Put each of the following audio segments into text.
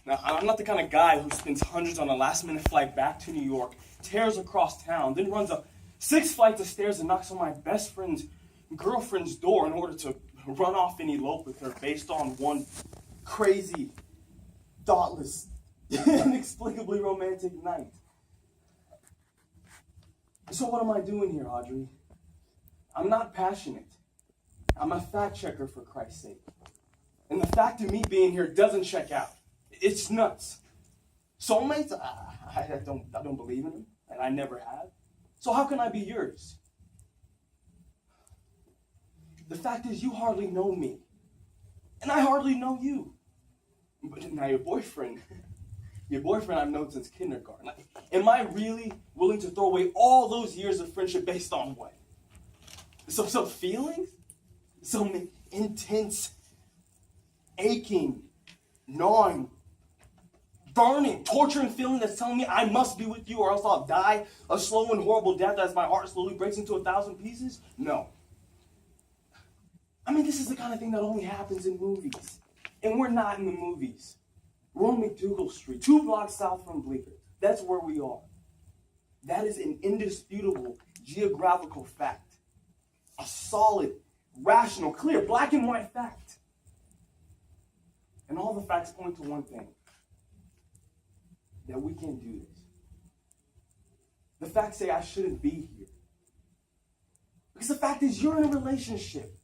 Now, I'm not the kind of guy who spends hundreds on a last-minute flight back to New York, tears across town, then runs up 6 flights of stairs and knocks on my best friend's girlfriend's door in order to run off and elope with her based on one crazy, thoughtless, inexplicably romantic night. So what am I doing here, Audrey? I'm not passionate. I'm a fact checker, for Christ's sake. And the fact of me being here doesn't check out. It's nuts. Soulmates? I don't believe in them, and I never have. So how can I be yours? The fact is, you hardly know me, and I hardly know you. But now your boyfriend I've known since kindergarten. Am I really willing to throw away all those years of friendship based on what? Some feelings? Some intense, aching, gnawing, burning, torturing feeling that's telling me I must be with you or else I'll die a slow and horrible death as my heart slowly breaks into 1,000 pieces? No. I mean, this is the kind of thing that only happens in movies. And we're not in the movies. We're on McDougal Street, 2 blocks south from Bleecker. That's where we are. That is an indisputable geographical fact. A solid, rational, clear, black and white fact. And all the facts point to one thing. That we can't do this. The facts say I shouldn't be here. Because the fact is you're in a relationship.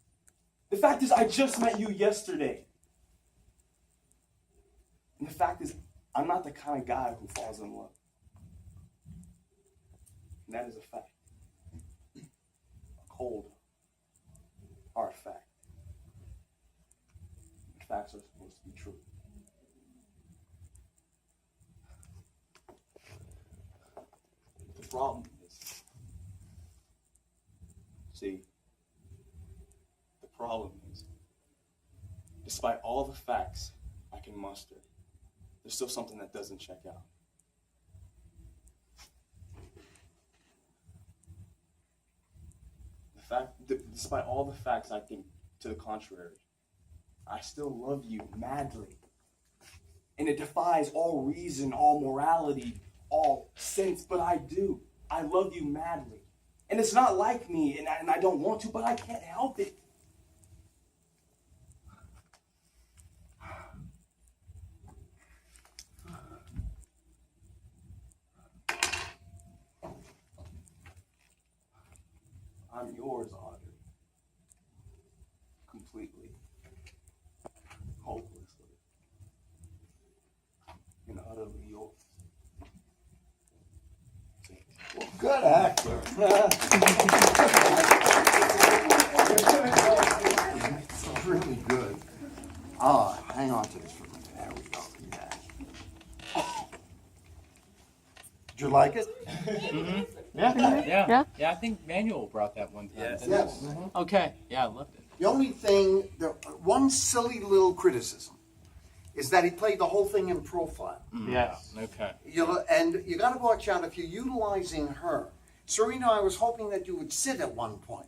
The fact is I just met you yesterday. And the fact is I'm not the kind of guy who falls in love. And that is a fact. A cold, hard fact. The facts are supposed to be true. The problem is, despite all the facts I can muster, there's still something that doesn't check out. Despite all the facts I think to the contrary, I still love you madly. And it defies all reason, all morality, all sense, but I do. I love you madly. And it's not like me, and I don't want to, but I can't help it. I'm yours, Audrey. Completely. Hopelessly. And utterly yours. Well, good actor. It's really good. Oh, hang on to this for a minute. There we go. Yeah. Did you like it? Mm-hmm. Yeah. I think Manuel brought that one time. Yes. Mm-hmm. Okay. Yeah, I loved it. The only thing, one silly little criticism is that he played the whole thing in profile. Mm-hmm. Yes. Okay. And you got to watch out if you're utilizing her. Serena, I was hoping that you would sit at one point,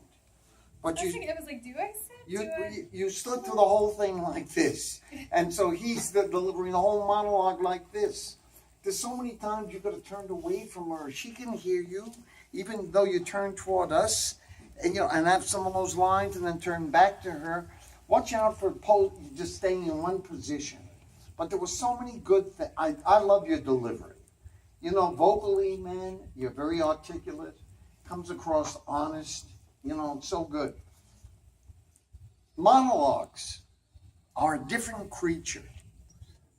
but I was like, do I sit? you stood through the whole thing like this, and so he's delivering the whole monologue like this. There's so many times you could have turned away from her. She can hear you, even though you turn toward us, and and have some of those lines, and then turn back to her. Watch out for just staying in one position. But there were so many good things. I love your delivery. Vocally, man, you're very articulate. Comes across honest. It's so good. Monologues are a different creature.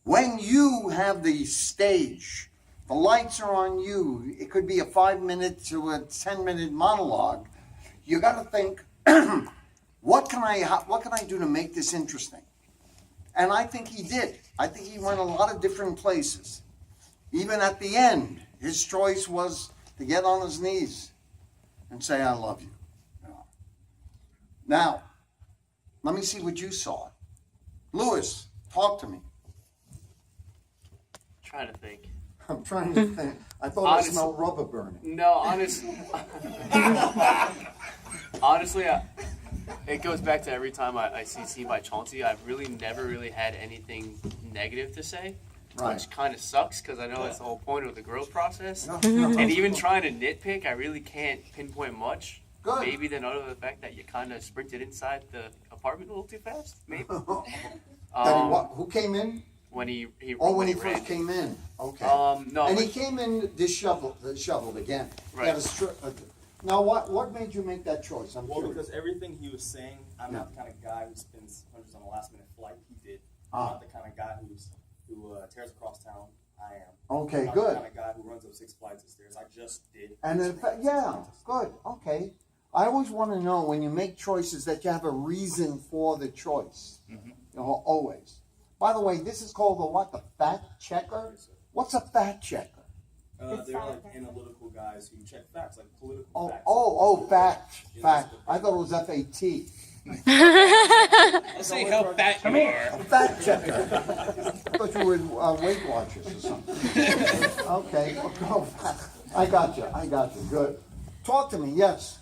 When you have the stage, the lights are on you. It could be a 5-minute to a 10-minute monologue. You got to think, what can I do to make this interesting? And I think he did. I think he went a lot of different places. Even at the end, his choice was to get on his knees and say, I love you. Now, let me see what you saw. Louis, talk to me. Trying to think. I'm trying to think. I thought I smelled rubber burning. No, honestly, it goes back to every time I see Seen by Chauncey, I've really never really had anything negative to say, Right. which kind of sucks because I know that's the whole point of the growth process. No, And even trying to nitpick, I really can't pinpoint much. Good. Maybe then other than the fact that you kind of sprinted inside the apartment a little too fast, maybe. Who came in? When he When he ran. first came in. Okay. No. And he but- came in disheveled again. He Right. had a now, what made you make that choice? I'm Well, curious. because everything he was saying, I'm not the kind of guy who spends hundreds on a last minute flight. He did. I'm not the kind of guy who tears across town. I am. Okay, I'm not good. the kind of guy who runs up 6 flights of stairs. I just did. And in fact, yeah, good. Okay. I always want to know when you make choices that you have a reason for the choice. Mm-hmm. You know, always. By the way, this is called the what? The fact checker? What's a fact checker? They're like analytical guys who check facts, like political facts. Fact. Yeah, Fact. I thought it was FAT. Let's see how fat you are. A fact checker. I thought you were Weight Watchers or something. Okay. I got you. Good. Talk to me. Yes.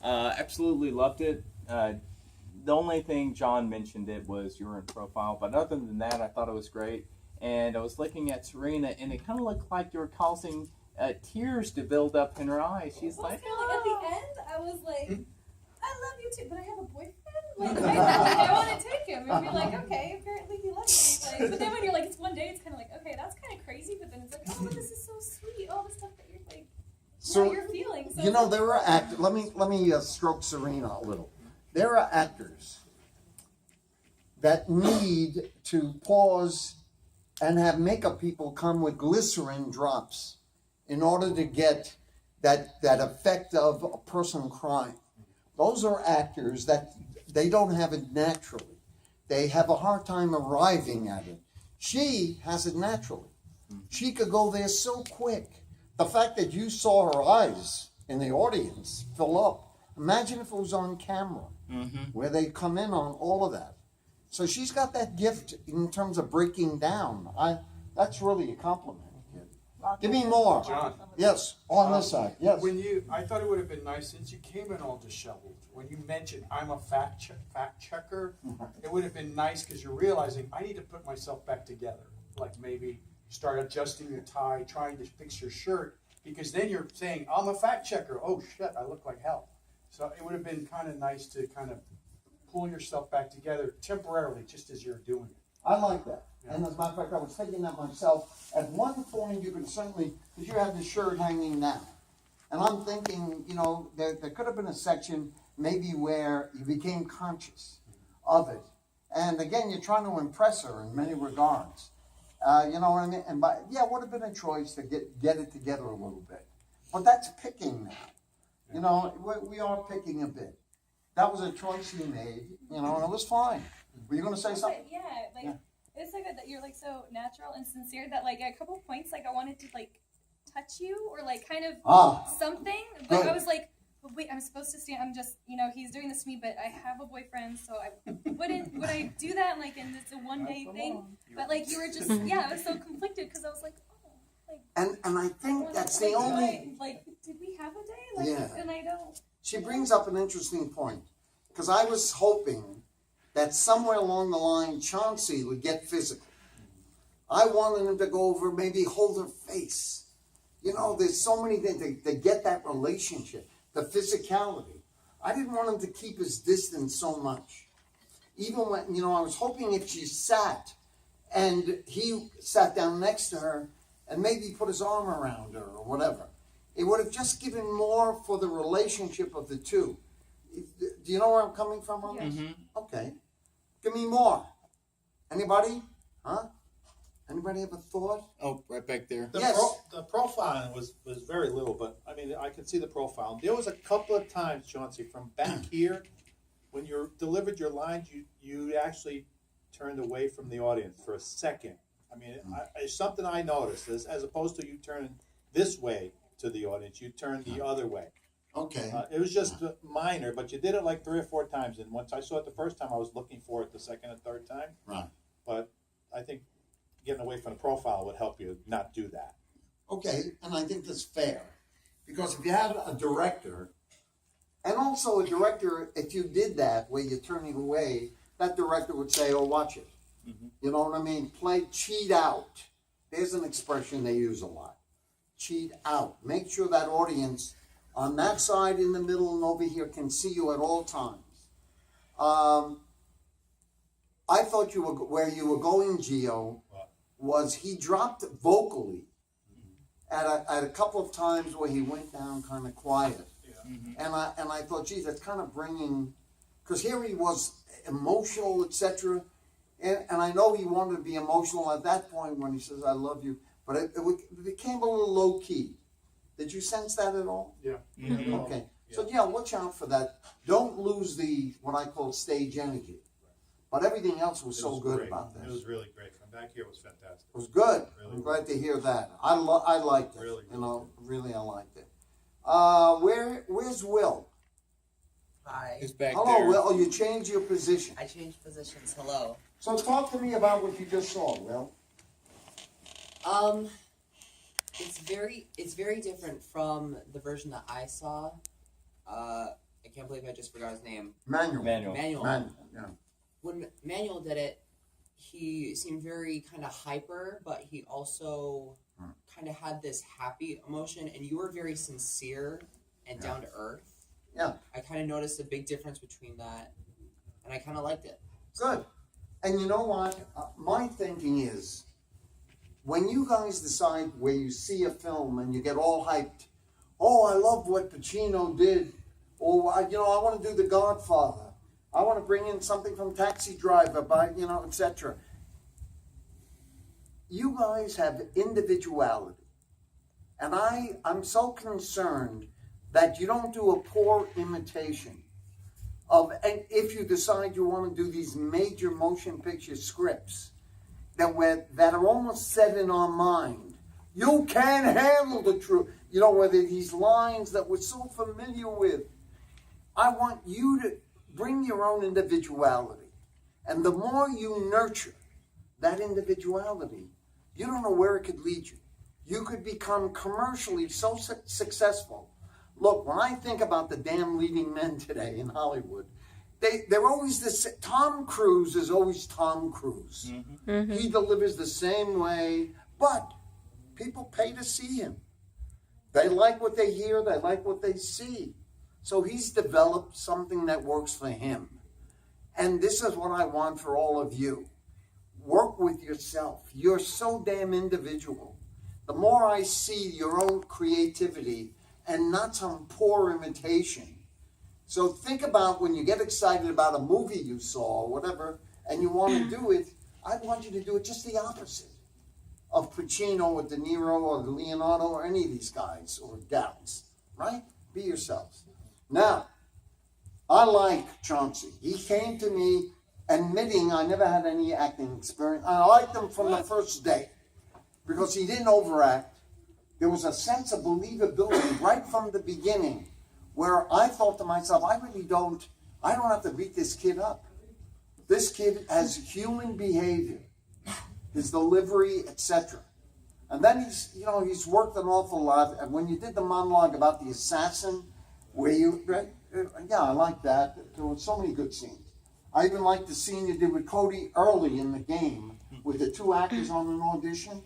Absolutely loved it. The only thing John mentioned it was urine profile, but other than that, I thought it was great. And I was looking at Serena, and it kind of looked like you were causing tears to build up in her eyes. She's Well, like, it's kinda like at the end, I was like, I love you too, but I have a boyfriend. Like, I want to take him and be like, okay, apparently he loves me. Like, but then when you're like, it's one day, it's kind of like, okay, that's kind of crazy. But then it's like, oh, this is so sweet. All the stuff that you're like, So, you're feeling. So you know, there are actors. Let me stroke Serena a little. There are actors that need to pause and have makeup people come with glycerin drops in order to get that effect of a person crying. Those are actors that they don't have it naturally. They have a hard time arriving at it. She has it naturally. She could go there so quick. The fact that you saw her eyes in the audience fill up. Imagine if it was on camera, where they come in on all of that. So she's got that gift in terms of breaking down. That's really a compliment, kid. Give me more. John. Yes, on this side. Yes. I thought it would have been nice since you came in all disheveled. When you mentioned I'm a fact checker, it would have been nice because you're realizing I need to put myself back together. Like maybe start adjusting your tie, trying to fix your shirt, because then you're saying I'm a fact checker. Oh shit, I look like hell. So it would have been kind of nice to kind of pull yourself back together temporarily, just as you're doing it. I like that. And as a matter of fact, I was thinking that myself. At one point, you could certainly, because you had the shirt hanging down. And I'm thinking, you know, there could have been a section maybe where you became conscious of it. And again, you're trying to impress her in many regards. You know what I mean? And it would have been a choice to get it together a little bit. But that's picking now. You know, we are picking a bit. That was a choice you made, you know, and it was fine. Were you going to say something? Yeah, like it's so good that you're like so natural and sincere that like at a couple points like I wanted to like touch you or like kind of something, but good. I was like, but wait, I'm supposed to stand. I'm just, you know, he's doing this to me, but I have a boyfriend, so would I do that like and it's a one day thing? But like you were just I was so conflicted because I was like, oh, like. And I think that's the only. Like, did we have a day? Like, Yeah. and I don't. She brings up an interesting point, because I was hoping that somewhere along the line Chauncey would get physical. I wanted him to go over, maybe hold her face. You know, there's so many things to get that relationship, the physicality. I didn't want him to keep his distance so much. Even when, you know, I was hoping if she sat and he sat down next to her and maybe put his arm around her or whatever, it would have just given more for the relationship of the two. Do you know where I'm coming from on this? Okay. Give me more. Anybody? Huh? Anybody have a thought? oh, right back there. The profiling was very little, but I mean, I could see the profile. There was a couple of times, Chauncey, from back here, when you delivered your lines, you actually turned away from the audience for a second. I mean, it's something I noticed, as opposed to you turning this way to the audience, you turned the other way. Okay. It was just minor, but you did it like 3 or 4 times. And once I saw it the first time, I was looking for it the second and third time. Right. But I think getting away from the profile would help you not do that. Okay, and I think that's fair. Because if you had a director And also a director, if you did that, where you're turning away, that director would say, oh, watch it. You know what I mean? Cheat out. There's an expression they use a lot. Cheat out. Make sure that audience on that side, in the middle, and over here can see you at all times. I thought where you were going, Gio, was he dropped vocally at a couple of times where he went down kind of quiet. And I thought, geez, that's kind of bringing, because here he was emotional, etc. And I know he wanted to be emotional at that point when he says, I love you, but it became a little low key. Did you sense that at all? Yeah. Okay. So yeah, watch out for that. Don't lose what I call stage energy. But everything else was so good about this. It was really great. From back here, it was fantastic. It was good. Really I'm glad to hear that. I liked it. Really, Really I liked it. Where's Will? Hi. Who's back Hello, there? Will. Oh, you changed your position. I changed positions. Hello. So talk to me about what you just saw, Will. It's very different from the version that I saw. I can't believe I just forgot his name. Manuel. Manuel. Yeah. When Manuel did it, he seemed very kind of hyper, but he also kind of had this happy emotion, and you were very sincere and down to earth. Yeah. I kind of noticed a big difference between that, and I kind of liked it. Good. And you know what? My thinking is, when you guys decide where you see a film and you get all hyped, oh, I love what Pacino did, or I want to do The Godfather. I want to bring in something from Taxi Driver, etc. You guys have individuality. And I'm so concerned that you don't do a poor imitation and if you decide you want to do these major motion picture scripts that are almost set in our mind. You can't handle the truth. Whether these lines that we're so familiar with. I want you to bring your own individuality. And the more you nurture that individuality, you don't know where it could lead you. You could become commercially so successful. Look, when I think about the damn leading men today in Hollywood, they're always the same. Tom Cruise is always Tom Cruise. Mm-hmm. He delivers the same way, but people pay to see him. They like what they hear, they like what they see. So he's developed something that works for him. And this is what I want for all of you. Work with yourself. You're so damn individual. The more I see your own creativity and not some poor imitation. So think about when you get excited about a movie you saw or whatever, and you want to do it, I want you to do it just the opposite of Pacino or De Niro or Leonardo or any of these guys or gals, right? Be yourselves. Now, I like Chauncey. He came to me admitting I never had any acting experience. I liked him from the first day because he didn't overact. There was a sense of believability right from the beginning where I thought to myself, I don't have to beat this kid up. This kid has human behavior, his delivery, etc. And then he's worked an awful lot. And when you did the monologue about the assassin, I like that. There were so many good scenes. I even liked the scene you did with Cody early in the game with the two actors on an audition.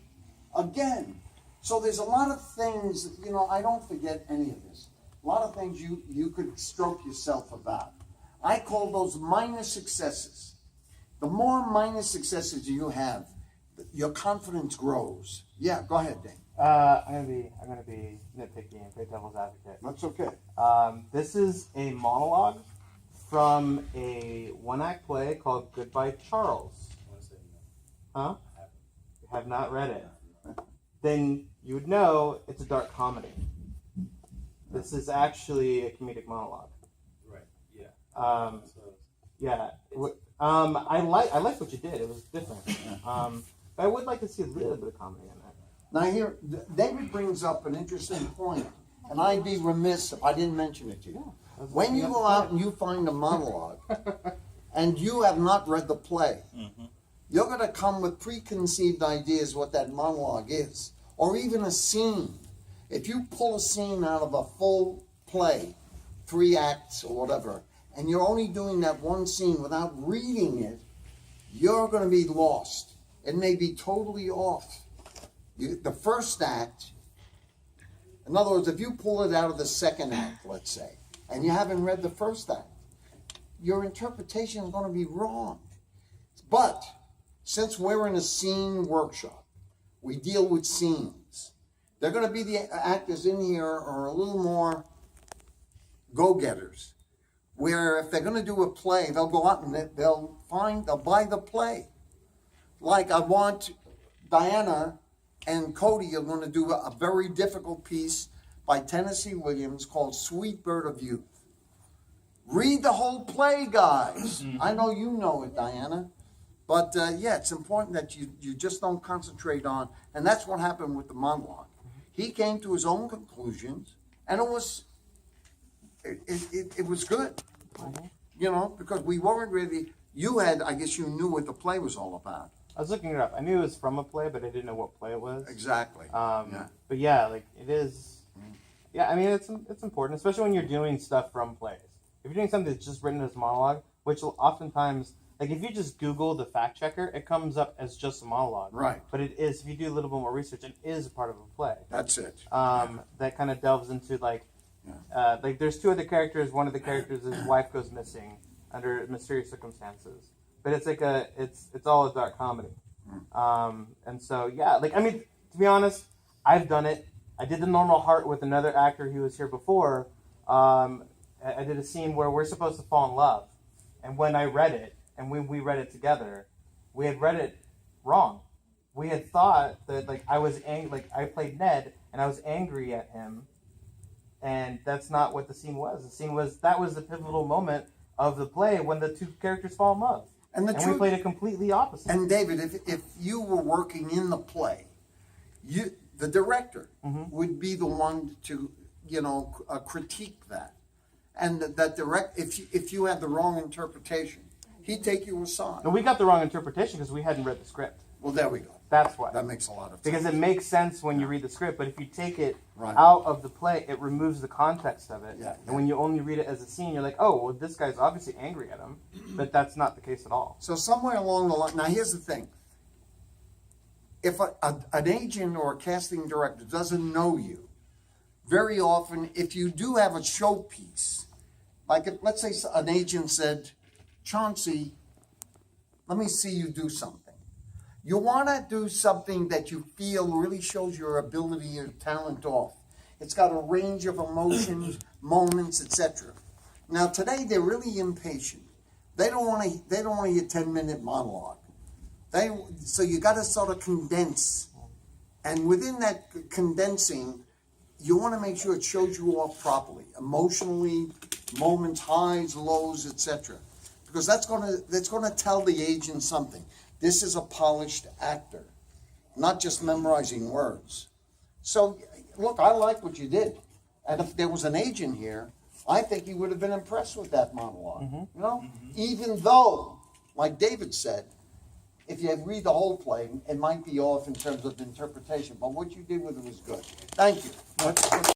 Again, so there's a lot of things, I don't forget any of this. A lot of things you could stroke yourself about. I call those minor successes. The more minor successes you have, your confidence grows. Yeah, go ahead, Dave. I'm gonna be nitpicky and play devil's advocate. That's okay. This is a monologue from a one-act play called Goodbye Charles. Huh? You have not read it. Then you would know it's a dark comedy. This is actually a comedic monologue. Right. Yeah. Yeah. I like what you did. It was different. But I would like to see a little bit of comedy in that. Now here, David brings up an interesting point, and I'd be remiss if I didn't mention it to you. When you go out and you find a monologue, and you have not read the play, you're going to come with preconceived ideas what that monologue is, or even a scene. If you pull a scene out of a full play, 3 acts or whatever, and you're only doing that one scene without reading it, you're going to be lost. It may be totally off. The first act, in other words, if you pull it out of the second act, let's say, and you haven't read the first act, your interpretation is going to be wrong. But since we're in a scene workshop, we deal with scenes. They're going to be the actors in here are a little more go-getters, where if they're going to do a play, they'll go out and they'll buy the play. Like I want Diana and Cody are going to do a very difficult piece by Tennessee Williams called Sweet Bird of Youth. Read the whole play, guys. I know you know it, Diana. But yeah, it's important that you just don't concentrate on, and that's what happened with the monologue. He came to his own conclusions, and it was good. You know, because we weren't really, I guess you knew what the play was all about. I was looking it up. I knew it was from a play, but I didn't know what play it was. Exactly. Yeah. But yeah, like it is. Yeah, I mean it's important, especially when you're doing stuff from plays. If you're doing something that's just written as a monologue, which will oftentimes, like if you just Google the fact checker, it comes up as just a monologue. Right. But it is, if you do a little bit more research, it is a part of a play. That's it. That kind of delves into like there's 2 other characters. One of the characters' his wife goes missing under mysterious circumstances. But it's like it's all a dark comedy. And so yeah, like I mean, to be honest, I've done it. I did the normal heart with another actor who was here before. I did a scene where we're supposed to fall in love, and when I read it, and when we read it together, we had read it wrong. We had thought that like I was like I played Ned, and I was angry at him, and that's not what the scene was. The scene was that was the pivotal moment of the play when the 2 characters fall in love, and we played it completely opposite. And David, if you were working in the play, the director would be the one to critique that. And that if you had the wrong interpretation, he'd take you aside. And we got the wrong interpretation because we hadn't read the script. Well, there we go. That's why. That makes a lot of sense. Because it makes sense when you read the script, but if you take it out of the play, it removes the context of it. Yeah. And when you only read it as a scene, you're like, oh, well, this guy's obviously angry at him. But that's not the case at all. So somewhere along the line, now here's the thing. If an agent or a casting director doesn't know you, very often, if you do have a showpiece, like let's say an agent said, Chauncey, let me see you do something. You want to do something that you feel really shows your ability, your talent off. It's got a range of emotions, moments, etc. Now today they're really impatient. They don't want to hear 10-minute monologue. So you got to sort of condense, and within that condensing, you want to make sure it shows you off properly, emotionally, moments, highs, lows, etc. Because that's going to tell the agent something. This is a polished actor, not just memorizing words. So, look, I like what you did, and if there was an agent here, I think he would have been impressed with that monologue. You know, even though, like David said, if you read the whole play, it might be off in terms of interpretation, but what you did with it was good. Thank you.